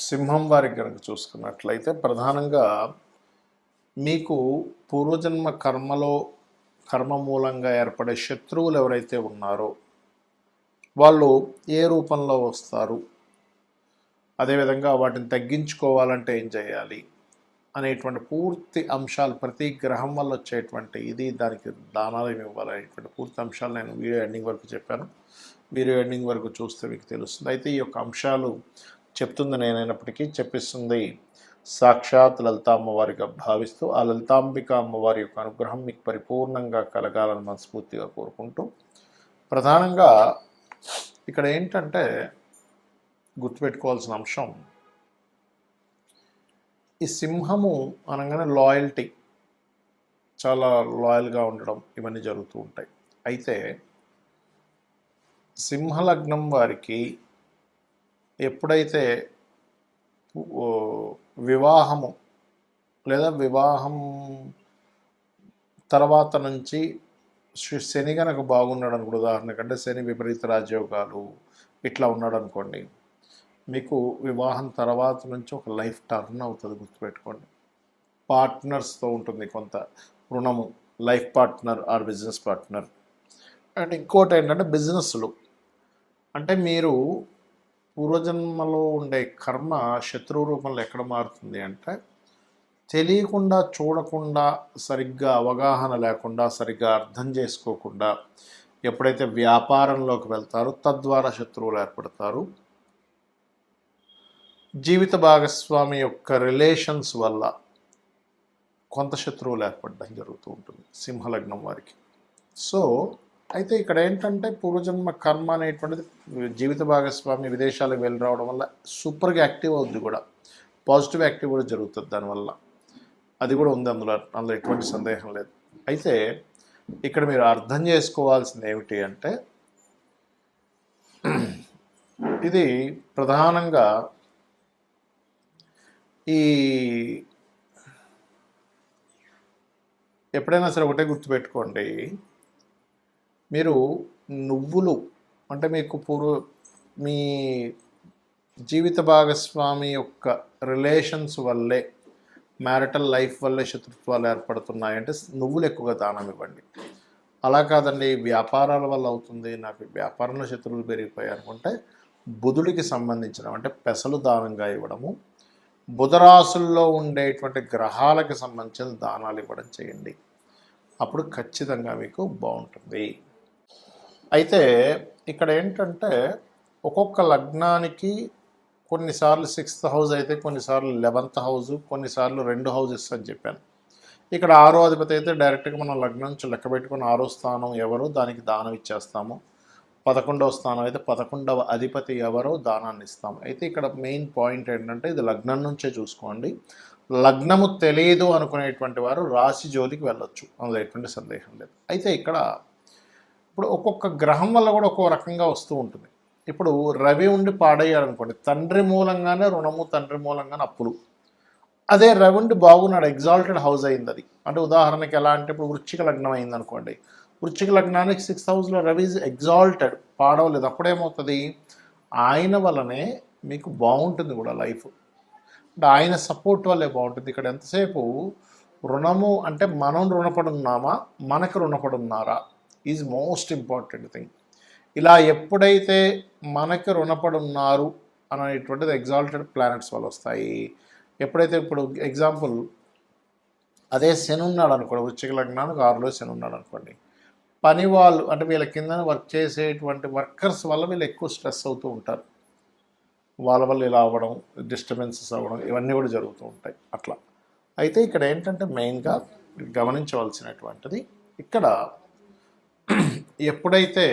సింహం వారికి కనుక చూసుకున్నట్లయితే ప్రధానంగా మీకు పూర్వజన్మ కర్మ మూలంగా ఏర్పడే శత్రువులు ఎవరైతే ఉన్నారో వాళ్ళు ఏ రూపంలో వస్తారు, అదేవిధంగా వాటిని తగ్గించుకోవాలంటే ఏం చేయాలి అనేటువంటి పూర్తి అంశాలు, ప్రతి గ్రహం వల్ల వచ్చేటువంటి ఇది, దానికి దానాలు ఏమి ఇవ్వాలనేటువంటి పూర్తి అంశాలు నేను వీడియో ఎండింగ్ వరకు చెప్పాను. వీడియో ఎండింగ్ వరకు చూస్తే మీకు తెలుస్తుంది. అయితే ఈ యొక్క అంశాలు చెప్తుంది నేనైనప్పటికీ చెప్పిస్తుంది సాక్షాత్ లలితా అమ్మవారిగా భావిస్తూ, ఆ లలితాంబిక అమ్మవారి యొక్క అనుగ్రహం మీకు పరిపూర్ణంగా కలగాలని మనస్ఫూర్తిగా కోరుకుంటూ, ప్రధానంగా ఇక్కడ ఏంటంటే గుర్తుపెట్టుకోవాల్సిన అంశం, ఈ సింహము అనగానే లాయల్టీ, చాలా లాయల్గా ఉండడం, ఇవన్నీ జరుగుతూ ఉంటాయి. అయితే సింహలగ్నం వారికి ఎప్పుడైతే వివాహము లేదా వివాహం తర్వాత నుంచి శని కనుక బాగున్నాడు అనుకోండి, ఉదాహరణకంటే శని విపరీత రాజయోగాలు ఇట్లా ఉన్నాడు అనుకోండి, మీకు వివాహం తర్వాత నుంచి ఒక లైఫ్ టర్న్ అవుతుంది. గుర్తుపెట్టుకోండి, పార్ట్నర్స్తో ఉంటుంది కొంత రుణము, life partner or business partner. And ఇంకోటి ఏంటంటే బిజినెస్లు, అంటే మీరు పూర్వజన్మలో ఉండే కర్మ శత్రువు రూపంలో ఎక్కడ మారుతుంది అంటే, తెలియకుండా, చూడకుండా, సరిగ్గా అవగాహన లేకుండా, సరిగ్గా అర్థం చేసుకోకుండా ఎప్పుడైతే వ్యాపారంలోకి వెళ్తారో తద్వారా శత్రువులు ఏర్పడతారు. జీవిత భాగస్వామి యొక్క రిలేషన్స్ వల్ల కొంత శత్రువులు ఏర్పడడం జరుగుతూ ఉంటుంది సింహలగ్నం వారికి. సో అయితే ఇక్కడ ఏంటంటే పూర్వజన్మ కర్మ అనేటువంటిది జీవిత భాగస్వామి విదేశాలకు వెళ్ళి రావడం వల్ల సూపర్గా యాక్టివ్ అవుద్ది, కూడా పాజిటివ్ యాక్టివ్ కూడా జరుగుతుంది దానివల్ల. అది కూడా ఉంది, అందులో ఎటువంటి సందేహం లేదు. అయితే ఇక్కడ మీరు అర్థం చేసుకోవాల్సింది ఏమిటి అంటే, ఇది ప్రధానంగా ఈ ఎప్పుడైనా సరే ఒకటే గుర్తుపెట్టుకోండి, మీరు నువ్వులు అంటే మీకు మీ జీవిత భాగస్వామి యొక్క రిలేషన్స్ వల్లే, మ్యారిటల్ లైఫ్ వల్లే శత్రుత్వాలు ఏర్పడుతున్నాయంటే నువ్వులు ఎక్కువగా దానం ఇవ్వండి. అలా కాదండి వ్యాపారాల వల్ల అవుతుంది, నాకు వ్యాపారంలో శత్రువులు పెరిగిపోయాయి అనుకుంటే బుధుడికి సంబంధించిన అంటే పెసలు దానంగా ఇవ్వడము, బుధరాశుల్లో ఉండేటువంటి గ్రహాలకు సంబంధించిన దానాలు ఇవ్వడం చేయండి. అప్పుడు ఖచ్చితంగా మీకు బాగుంటుంది. అయితే ఇక్కడ ఏంటంటే ఒక్కొక్క లగ్నానికి కొన్నిసార్లు 6th హౌస్ అయితే, కొన్నిసార్లు 11th హౌస్, కొన్నిసార్లు 2 హౌసెస్ అని చెప్పాను. ఇక్కడ 6వ అధిపతి అయితే డైరెక్ట్గా మనం లగ్నం నుంచి లెక్క పెట్టుకుని 6వ స్థానం ఎవరో దానికి దానం ఇచ్చేస్తాము. 11వ స్థానం అయితే 11వ అధిపతి ఎవరో దానాన్ని ఇస్తాము. అయితే ఇక్కడ మెయిన్ పాయింట్ ఏంటంటే ఇది లగ్నం నుంచే చూసుకోండి. లగ్నము తెలియదు అనుకునేటువంటి వారు రాశి జోలికి వెళ్ళొచ్చు, అందులో ఎటువంటి సందేహం లేదు. అయితే ఇక్కడ ఇప్పుడు ఒక్కొక్క గ్రహం వల్ల కూడా ఒక్కో రకంగా వస్తూ ఉంటుంది. ఇప్పుడు రవి ఉండి పాడయ్యాడు అనుకోండి, తండ్రి మూలంగానే రుణము, తండ్రి మూలంగానే అప్పులు. అదే రవి ఉండి బాగున్నాడు, ఎగ్జాల్టెడ్ హౌస్ అయింది అది. అంటే ఉదాహరణకి ఎలా అంటే, ఇప్పుడు వృశ్చిక లగ్నం అయింది అనుకోండి, వృశ్చిక లగ్నానికి 6th హౌస్లో రవి ఎగ్జాల్టెడ్, పాడవలేదు. అప్పుడేమవుతుంది, ఆయన వల్లనే మీకు బాగుంటుంది కూడా లైఫ్, అంటే ఆయన సపోర్ట్ వల్లే బాగుంటుంది. ఇక్కడ ఎంతసేపు రుణము అంటే మనం రుణపడున్నామా, మనకు రుణపడున్నారా ఈజ్ మోస్ట్ ఇంపార్టెంట్ థింగ్. ఇలా ఎప్పుడైతే మనకి రుణపడున్నారు అనేటువంటిది ఎగ్జాల్టెడ్ ప్లానెట్స్ వల్ల వస్తాయి. ఎప్పుడైతే ఇప్పుడు ఎగ్జాంపుల్ అదే శని ఉన్నాడు అనుకోండి, వృశ్చిక లగ్నానికి 6లో శని ఉన్నాడు అనుకోండి, పని వాళ్ళు అంటే వీళ్ళ కింద వర్క్ చేసేటువంటి వర్కర్స్ వల్ల వీళ్ళు ఎక్కువ స్ట్రెస్ అవుతూ ఉంటారు. వాళ్ళ వల్ల ఇలా అవ్వడం, డిస్టర్బెన్సెస్ అవ్వడం, ఇవన్నీ కూడా జరుగుతూ ఉంటాయి అట్లా. అయితే ఇక్కడ ఏంటంటే మెయిన్గా గమనించవలసినటువంటిది, ఇక్కడ ఎప్పుడైతే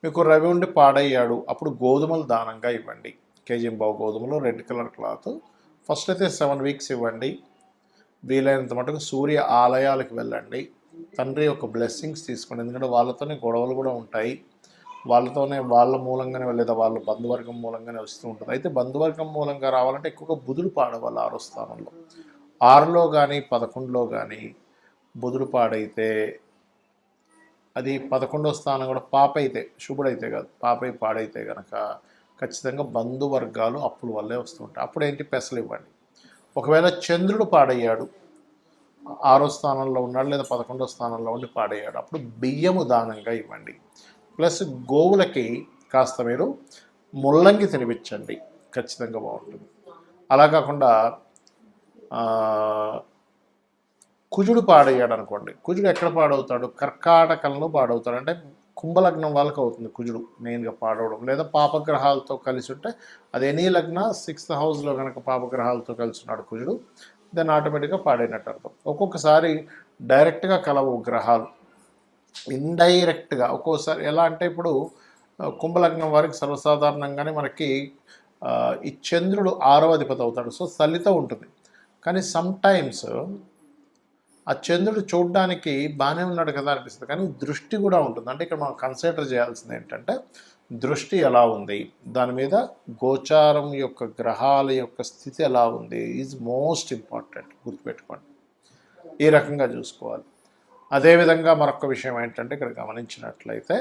మీకు రవి ఉండి పాడయ్యాడు అప్పుడు గోధుమలు దానంగా ఇవ్వండి. కేజీంబావు గోధుమలు, రెడ్ కలర్ క్లాత్. ఫస్ట్ అయితే 7 వీక్స్ ఇవ్వండి. వీలైనంత మటుకు సూర్య ఆలయాలకు వెళ్ళండి, తండ్రి యొక్క బ్లెస్సింగ్స్ తీసుకోండి. ఎందుకంటే వాళ్ళతోనే గొడవలు కూడా ఉంటాయి, వాళ్ళ మూలంగానే లేదా వాళ్ళ బంధువర్గం మూలంగానే వస్తూ ఉంటుంది. అయితే బంధువర్గం మూలంగా రావాలంటే ఎక్కువగా బుధుడు పాడవాలి 6వ స్థానంలో. 6లో కానీ 11లో కానీ బుధుడు పాడైతే అది 11వ స్థానం కూడా పాపైతే, శుభుడైతే కాదు, పాపై పాడైతే కనుక ఖచ్చితంగా బంధువర్గాలు అప్పుల వల్లే వస్తుంటాయి. అప్పుడు ఏంటి, పెసలు ఇవ్వండి. ఒకవేళ చంద్రుడు పాడయ్యాడు, 6వ స్థానంలో ఉన్నాడు లేదా 11వ స్థానంలో ఉండి పాడయ్యాడు, అప్పుడు బియ్యము దానంగా ఇవ్వండి. ప్లస్ గోవులకి కాస్త మీరు ముల్లంగి తినిపించండి, ఖచ్చితంగా బాగుంటుంది. అలా కాకుండా కుజుడు పాడయ్యాడు అనుకోండి, కుజుడు ఎక్కడ పాడవుతాడు, కర్కాటకంలో పాడవుతాడు. అంటే కుంభలగ్నం వాళ్ళకి అవుతుంది కుజుడు మెయిన్గా పాడవడం, లేదా పాపగ్రహాలతో కలిసి ఉంటే అది ఎనీ లగ్న 6th హౌస్లో కనుక పాపగ్రహాలతో కలిసి ఉన్నాడు కుజుడు, దాన్ని ఆటోమేటిక్గా పాడైనట్టు అర్థం. ఒక్కొక్కసారి డైరెక్ట్గా కలవు గ్రహాలు, ఇండైరెక్ట్గా. ఒక్కోసారి ఎలా అంటే ఇప్పుడు కుంభలగ్నం వారికి సర్వసాధారణంగానే మనకి ఈ చంద్రుడు 6వ అధిపతి అవుతాడు, సో చలితో ఉంటుంది. కానీ సమ్టైమ్స్ ఆ చంద్రుడు చూడడానికి బాగానే ఉన్నాడు కదా అనిపిస్తుంది, కానీ దృష్టి కూడా ఉంటుంది. అంటే ఇక్కడ మనం కన్సిడర్ చేయాల్సింది ఏంటంటే దృష్టి ఎలా ఉంది, దాని మీద గోచారం యొక్క గ్రహాల యొక్క స్థితి ఎలా ఉంది ఈజ్ మోస్ట్ ఇంపార్టెంట్, గుర్తుపెట్టుకోండి. ఈ రకంగా చూసుకోవాలి. అదేవిధంగా మరొక విషయం ఏంటంటే ఇక్కడ గమనించినట్లయితే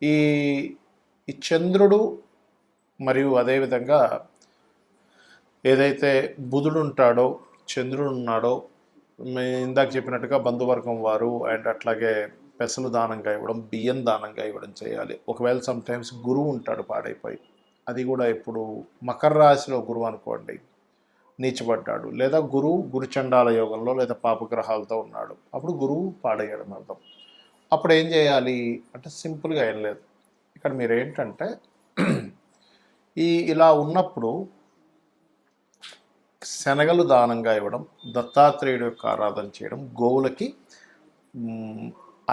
ఈ చంద్రుడు మరియు అదేవిధంగా ఏదైతే బుధుడు ఉంటాడో చంద్రుడు ఉన్నాడో, ఇందాక చెప్పినట్టుగా బంధువర్గం వారు అండ్ అట్లాగే పెసలు దానంగా ఇవ్వడం, బియ్యం దానంగా ఇవ్వడం చేయాలి. ఒకవేళ సమ్టైమ్స్ గురువు ఉంటాడు పాడైపోయి, అది కూడా ఇప్పుడు మకర రాశిలో గురువు అనుకోండి నీచబడ్డాడు, లేదా గురువు గురుచండాల యోగంలో లేదా పాపగ్రహాలతో ఉన్నాడు, అప్పుడు గురువు పాడయ్యడం అర్థం. అప్పుడు ఏం చేయాలి అంటే సింపుల్గా ఏం లేదు. ఇక్కడ మీరు ఏంటంటే ఇలా ఉన్నప్పుడు శనగలు దానంగా ఇవ్వడం, దత్తాత్రేయుడు యొక్క ఆరాధన చేయడం, గోవులకి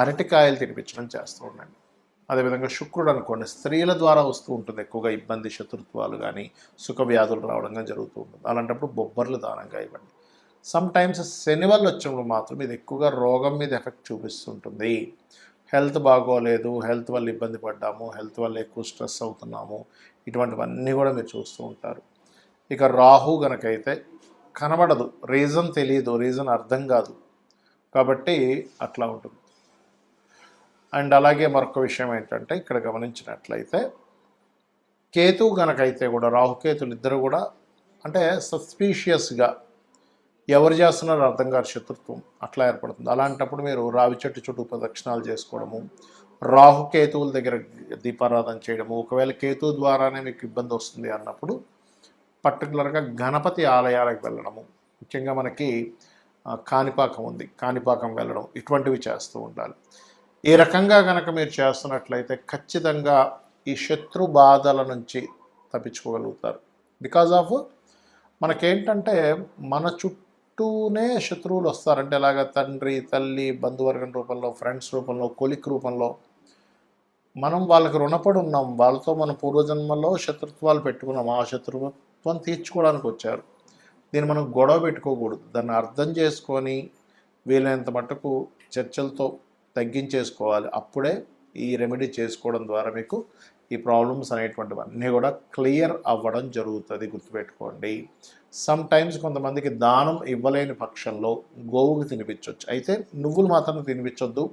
అరటికాయలు తినిపించడం చేస్తూ ఉండండి. అదేవిధంగా శుక్రుడు అనుకోండి, స్త్రీల ద్వారా వస్తూ ఉంటుంది ఎక్కువగా ఇబ్బంది, శత్రుత్వాలు కానీ సుఖ వ్యాధులు రావడం కానీ జరుగుతూ ఉంటుంది. అలాంటప్పుడు బొబ్బర్లు దానంగా ఇవ్వండి. సమ్టైమ్స్ శని వల్ల వచ్చినప్పుడు మాత్రం ఇది ఎక్కువగా రోగం మీద ఎఫెక్ట్ చూపిస్తుంటుంది. హెల్త్ బాగోలేదు, హెల్త్ వల్ల ఇబ్బంది పడ్డాము, హెల్త్ వల్ల ఎక్కువ స్ట్రెస్ అవుతున్నాము, ఇటువంటివన్నీ కూడా మీరు చూస్తూ ఉంటారు. ఇక రాహు గనకైతే కనబడదు, రీజన్ తెలియదు, రీజన్ అర్థం కాదు, కాబట్టి అట్లా ఉంటుంది. అండ్ అలాగే మరొక విషయం ఏంటంటే ఇక్కడ గమనించినట్లయితే కేతు గనకైతే కూడా, రాహుకేతులు ఇద్దరు కూడా అంటే సస్పీషియస్గా ఎవరు చేస్తున్నారో అర్థం కాదు, శత్రుత్వం అట్లా ఏర్పడుతుంది. అలాంటప్పుడు మీరు రావి చెట్టు చుట్టూ ప్రదక్షిణాలు చేసుకోవడము, రాహుకేతువుల దగ్గర దీపారాధన చేయడము, ఒకవేళ కేతువు ద్వారానే మీకు ఇబ్బంది వస్తుంది అన్నప్పుడు పర్టికులర్గా గణపతి ఆలయాలకు వెళ్ళడము, ముఖ్యంగా మనకి కాణిపాకం ఉంది, కాణిపాకం వెళ్ళడం, ఇటువంటివి చేస్తూ ఉండాలి. ఈ రకంగా కనుక మీరు చేస్తున్నట్లయితే ఖచ్చితంగా ఈ శత్రు బాధల నుంచి తప్పించుకోగలుగుతారు. బికాజ్ ఆఫ్ మనకేంటంటే మన చుట్టూనే శత్రువులు వస్తారంటే ఎలాగ తండ్రి, తల్లి, బంధువర్గం రూపంలో, ఫ్రెండ్స్ రూపంలో, కొలిక్ రూపంలో మనం వాళ్ళకి రుణపడి ఉన్నాం, వాళ్ళతో మన పూర్వజన్మలో శత్రుత్వాలు పెట్టుకున్నాం, ఆ శత్రుత్వం తీర్చుకోవడానికి వచ్చారు. దీన్ని మనం గొడవ పెట్టుకోకూడదు, దాన్ని అర్థం చేసుకొని వీలైనంత మట్టుకు చర్చలతో తగ్గించేసుకోవాలి. అప్పుడే ఈ రెమెడీ చేసుకోవడం ద్వారా మీకు ఈ ప్రాబ్లమ్స్ అనేటువంటివన్నీ కూడా క్లియర్ అవ్వడం జరుగుతుంది, గుర్తుపెట్టుకోండి. సమ్ టైమ్స్ కొంతమందికి దానం ఇవ్వలేని పక్షంలో గోవుకి తినిపించవచ్చు, అయితే నువ్వులు మాత్రం తినిపించొద్దు,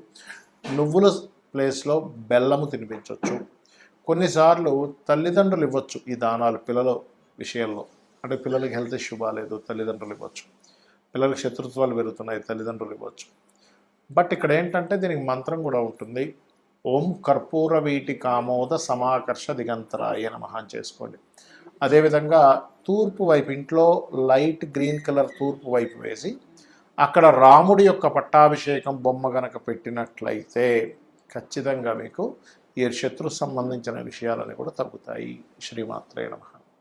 నువ్వుల ప్లేస్లో బెల్లము తినిపించవచ్చు. కొన్నిసార్లు తల్లిదండ్రులు ఇవ్వచ్చు ఈ దానాలు పిల్లల విషయంలో, అంటే పిల్లలకి హెల్త్ ఇష్యూ బాగాలేదు, తల్లిదండ్రులు ఇవ్వచ్చు, పిల్లలకి శత్రుత్వాలు పెరుగుతున్నాయి, తల్లిదండ్రులు ఇవ్వచ్చు. బట్ ఇక్కడ ఏంటంటే దీనికి మంత్రం కూడా ఉంటుంది, ఓం కర్పూర వీటి కామోద సమాకర్ష దిగంతరాయ నమః అని చేసుకోండి. అదేవిధంగా తూర్పు వైపు, ఇంట్లో లైట్ గ్రీన్ కలర్ తూర్పు వైపు వేసి అక్కడ రాముడి యొక్క పట్టాభిషేకం బొమ్మ గనక పెట్టినట్లయితే ఖచ్చితంగా మీకు ఈ శత్రు సంబంధించిన విషయాలని కూడా తగ్గుతాయి. శ్రీమాత్రే నమః.